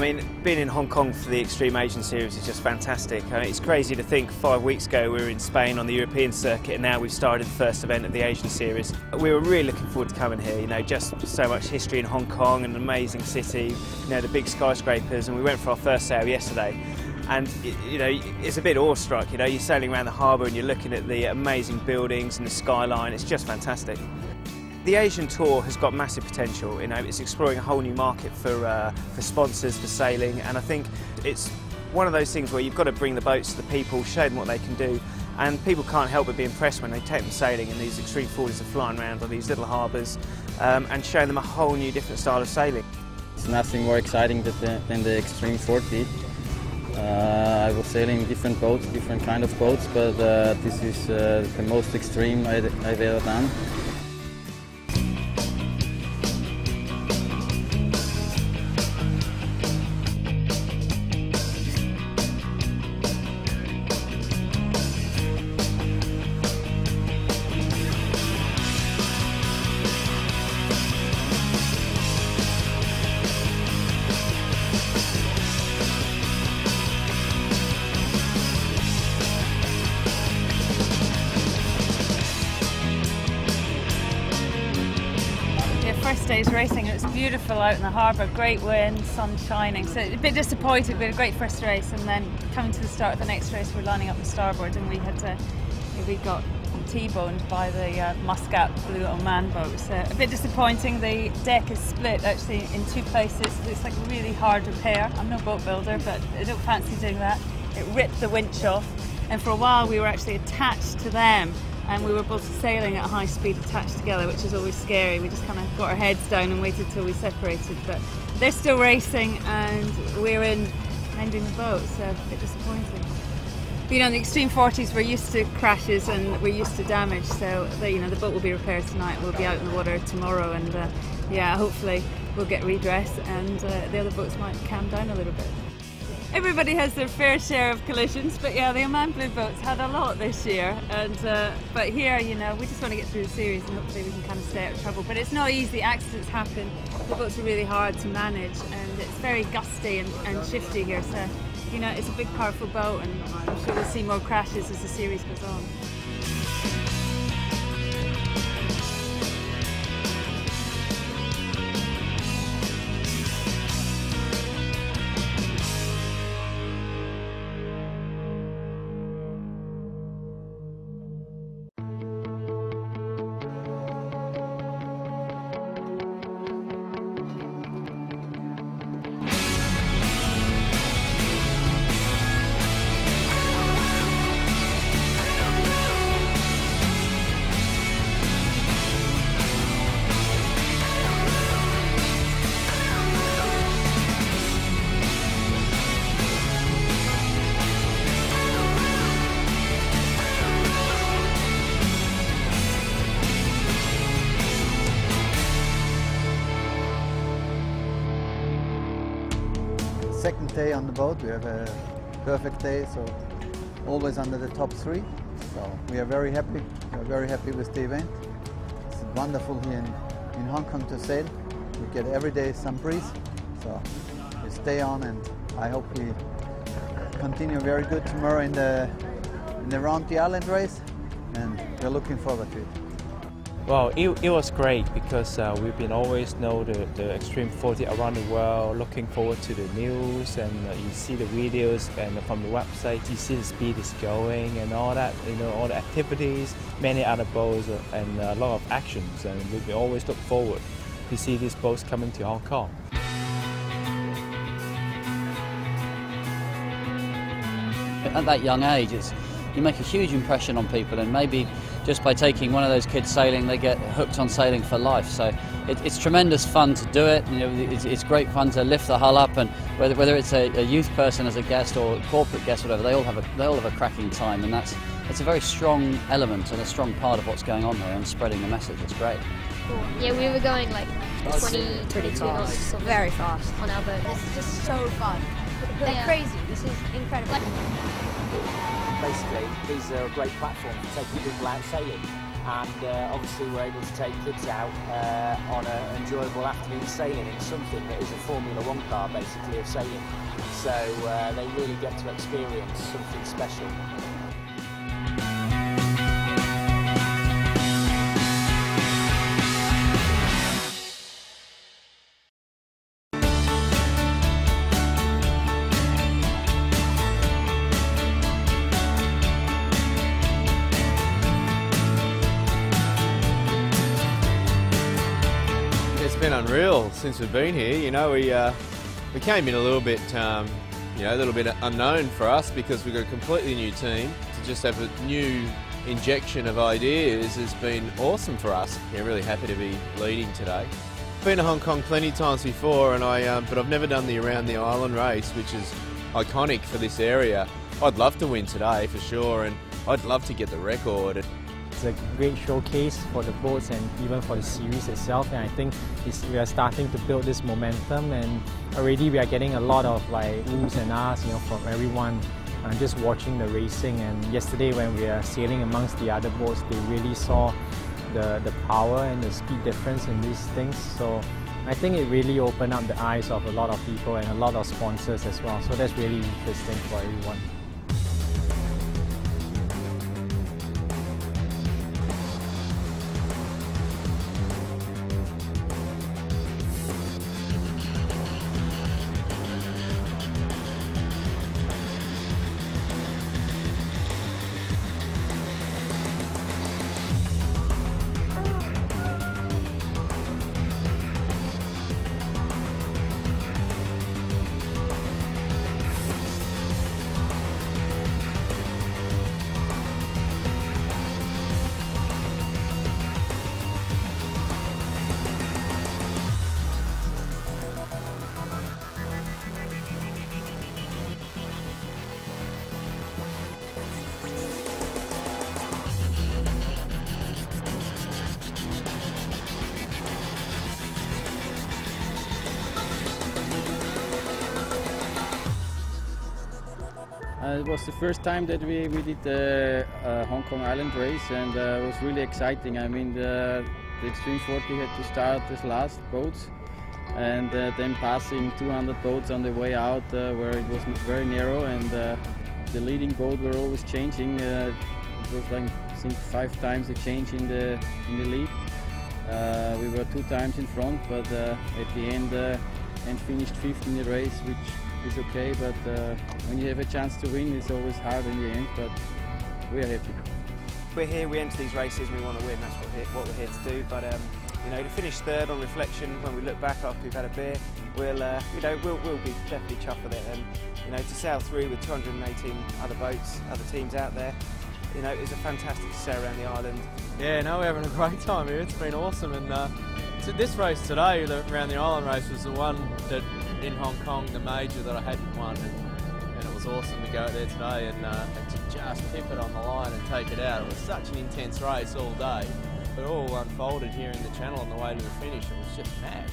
mean, being in Hong Kong for the Extreme Asian Series is just fantastic. I mean, it's crazy to think 5 weeks ago we were in Spain on the European circuit, and now we've started the first event of the Asian Series. We were really looking forward to coming here, you know, just so much history in Hong Kong, an amazing city, you know, the big skyscrapers, and we went for our first sail yesterday. And, you know, it's a bit awestruck, you know, you're sailing around the harbour and you're looking at the amazing buildings and the skyline. It's just fantastic. The Asian Tour has got massive potential. You know, it's exploring a whole new market for sponsors, for sailing, and I think it's one of those things where you've got to bring the boats to the people, show them what they can do, and people can't help but be impressed when they take them sailing, and these Extreme 40s are flying around on these little harbours and showing them a whole new different style of sailing. It's nothing more exciting than the Extreme 40. I was sailing different boats, different kind of boats, but this is the most extreme I've ever done. First day's racing, it was beautiful out in the harbour, great wind, sun shining, so a bit disappointed. We had a great first race, and then coming to the start of the next race we're lining up the starboard, and we got T-boned by the Muscat Blue Oman boat, so a bit disappointing. The deck is split actually in 2 places. It's like a really hard repair. I'm no boat builder, but I don't fancy doing that. It ripped the winch off, and for a while we were actually attached to them, and we were both sailing at high speed attached together, which is always scary. We just kind of got our heads down and waited till we separated, but they're still racing and we're mending the boat, so a bit disappointing. But, you know, in the Extreme 40s we're used to crashes and we're used to damage, so the boat will be repaired tonight. We'll be out in the water tomorrow, and yeah, hopefully we'll get redress, and the other boats might calm down a little bit. Everybody has their fair share of collisions, but yeah, the Oman Blue boats had a lot this year, and but here, you know, we just want to get through the series and hopefully we can kind of stay out of trouble. But it's not easy, accidents happen, the boats are really hard to manage, and it's very gusty and shifty here, so, you know, it's a big powerful boat, and I'm sure we'll see more crashes as the series goes on. Second day on the boat, we have a perfect day, so always under the top 3. So we are very happy. We are very happy with the event. It's wonderful here in Hong Kong to sail. We get every day some breeze, so we stay on, and I hope we continue very good tomorrow in the round the island race, and we're looking forward to it. Well, it was great because we've been always know the Extreme 40 around the world, looking forward to the news, and you see the videos and from the website you see the speed is going and all that, you know, all the activities, many other boats and a lot of actions, and we always look forward to see these boats coming to Hong Kong. At that young age, you make a huge impression on people, and maybe just by taking one of those kids sailing, they get hooked on sailing for life. So it's tremendous fun to do it. You know, it's great fun to lift the hull up, and whether it's a youth person as a guest or a corporate guest, whatever, they all have a cracking time, and that's a very strong element and a strong part of what's going on here and spreading the message. It's great. Yeah, we were going like 22 knots, so very fast on our boat. This is just so fun. They're crazy. This is incredible. Basically, these are a great platform for taking people out sailing. and obviously we're able to take kids out on an enjoyable afternoon sailing in something that is a Formula One car basically of sailing. So they really get to experience something special. It's been unreal since we've been here. You know, we came in a little bit, you know, a little bit unknown for us because we've got a completely new team. To just have a new injection of ideas has been awesome for us. Yeah, really happy to be leading today. Been to Hong Kong plenty of times before, and but I've never done the Around the Island race, which is iconic for this area. I'd love to win today for sure, and I'd love to get the record. It's a great showcase for the boats and even for the series itself, and I think we are starting to build this momentum, and already we are getting a lot of like oohs and ahs, you know, from everyone just watching the racing. And yesterday when we are sailing amongst the other boats, they really saw the power and the speed difference in these things. So I think it really opened up the eyes of a lot of people and a lot of sponsors as well. So that's really interesting for everyone. It was the first time that we did the Hong Kong Island race, and it was really exciting. I mean, the Extreme 40 had to start as last boats, and then passing 200 boats on the way out where it was very narrow, and the leading boat were always changing. It was like, I think, 5 times a change in the lead. We were 2 times in front, but at the end and finished 5th in the race, which is okay, but when you have a chance to win, it's always hard in the end, but we are happy. We're here, we enter these races, we want to win, that's what we're here to do, but you know, to finish 3rd on reflection, when we look back after we've had a beer, we'll be definitely chuffed with it, and you know, to sail through with 218 other boats, other teams out there, you know, it's a fantastic sail around the island. Yeah, no, we're having a great time here. It's been awesome, and this race today, the Around the Island race, was the one that in Hong Kong, the major that I hadn't won, and it was awesome to go there today and to just tip it on the line and take it out. It was such an intense race all day. It all unfolded here in the channel on the way to the finish. It was just mad.